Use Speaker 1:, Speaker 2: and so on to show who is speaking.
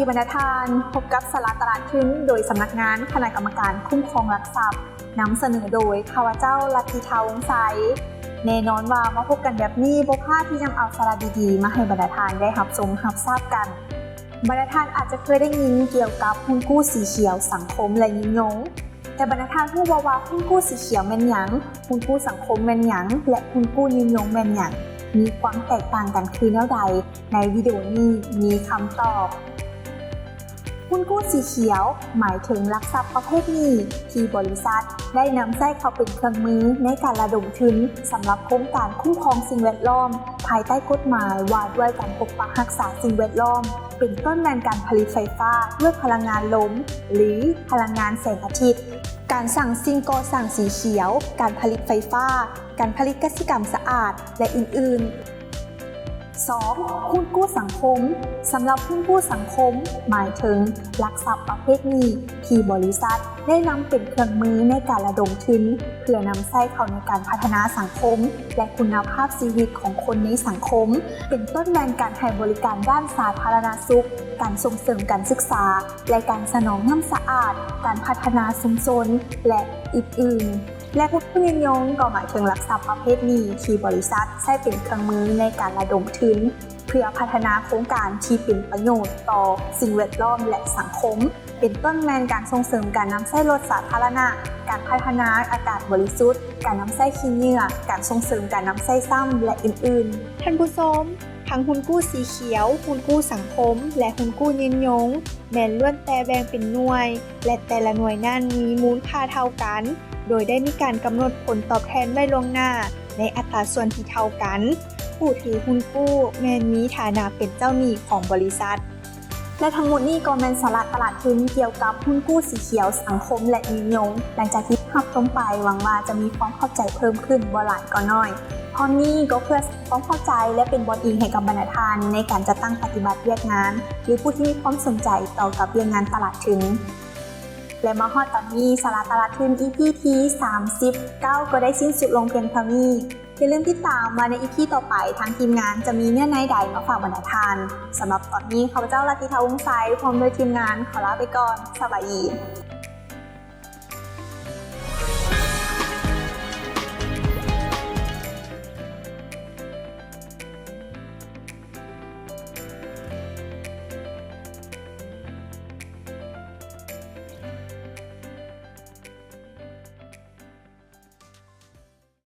Speaker 1: บรรณาทานพบกับสาระตลาดทุนโดยสำนักงานคณะกรรมการคุ้มครองหลักทรัพย์นำเสนอโดยข้าพเจ้าลัทธิธาวงศ์ใสแน่นอนว่ามาพบกันแบบนี้บ่พลาดที่จะเอาสาระดีๆมาให้บรรณาทานได้รับชมรับทราบกันบรรณาทานอาจจะเคยได้ยินเกี่ยวกับหุ้นกู้สีเขียวสังคมและยินยงแต่บรรณาทานรู้บ่ว่าหุ้นกู้สีเขียวแม่นหยังหุ้นกู้สังคมแม่นหยังและหุ้นกู้ยินยงแม่นหยังมีความแตกต่างกันคือแนวใดในวิดีโอนี้มีคำตอบหุ้นกู้สีเขียวหมายถึงหลักทรัพย์ประเภทนี้ที่บริษัทได้นำใช้เข้าเป็นเครื่องมือในการระดมทุนสำหรับโครงการคุ้มครองสิ่งแวดล้อมภายใต้กฎหมายว่าด้วยการปกปักรักษาสิ่งแวดล้อมเป็นต้นแบบการผลิตไฟฟ้าด้วยพลังงานลมหรือพลังงานแสงอาทิตย์การสั่งสิ่งก่อสร้างสีเขียวการผลิตไฟฟ้าการผลิตกสิกรรมสะอาดและอื่นๆ 2. หุ้นกู้สังคมสำหรับหุ้นกู้สังคมหมายถึงหลักทรัพย์ประเภทนี้ที่บริษัทได้นำเป็นเครื่องมือในการระดมทุนเพื่อนำใช้เข้าในการพัฒนาสังคมและคุณภาพชีวิตของคนในสังคมเป็นต้นแบบการให้บริการด้านสาธารณสุขการส่งเสริมการศึกษาและการสนองน้ำสะอาดการพัฒนาชุมชนและอื่นๆและหุ้นกู้ยินยงก็หมายถึงหลักทรัพย์ประเภทนี้ที่บริษัทใช้เป็นเครื่องมือในการระดมทุนเพื่อพัฒนาโครงการที่เป็นประโยชน์ต่อสิ่งแวดล้อมและสังคมเป็นต้นแบบการส่งเสริมการนำใช้รถสาธารณะการพัฒนาอากาศบริสุทธิ์การนำใช้ขี้เหงื่อการส่งเสริมการนำใช้ซ้ำและอื่นๆท่านผู้ชมทั้งหุ้นกู้สีเขียวหุ้นกู้สังคมและหุ้นกู้ยินยงแม้นล้วนแต่แบ่งเป็นหน่วยและแต่ละหน่วยนั้นมีมูลค่าเท่ากันโดยได้มีการกำหนดผลตอบแทนไว้ล่วงหน้าในอัตราส่วนที่เท่ากันผู้ถือหุ้นกู้แม้นมีฐานะเป็นเจ้าหนี้ของบริษัทและทั้งหมดนี้ก็เป็นสาระตลาดทุนเกี่ยวกับหุ้นกู้สีเขียวสังคมและยินยงหลังจากที่รับชมไปหวังว่าจะมีความเข้าใจเพิ่มขึ้นบ่หลายก็น้อยตอนนี้ก็เพื่อความเข้าใจและเป็นบทอิงให้กับบรรณาทานในการจัดตั้งปฏิบัติเวียกงานหรือผู้ที่มีความสนใจต่อกับเวียกงานตลาดทุนและมาฮอดตอนนี้สาระตลาดทุน EP ที่39ก็ได้สิ้นสุดลงเพียงเท่านี้อย่าลืมติดตามมาใน EP ต่อไปทางทีมงานจะมีเนื้อในใดมาฝากบรรณาทานสำหรับตอนนี้ข้าพเจ้าลัทธิธาวงศ์ใสพร้อมด้วยทีมงานขอลาไปก่อนสวัสดี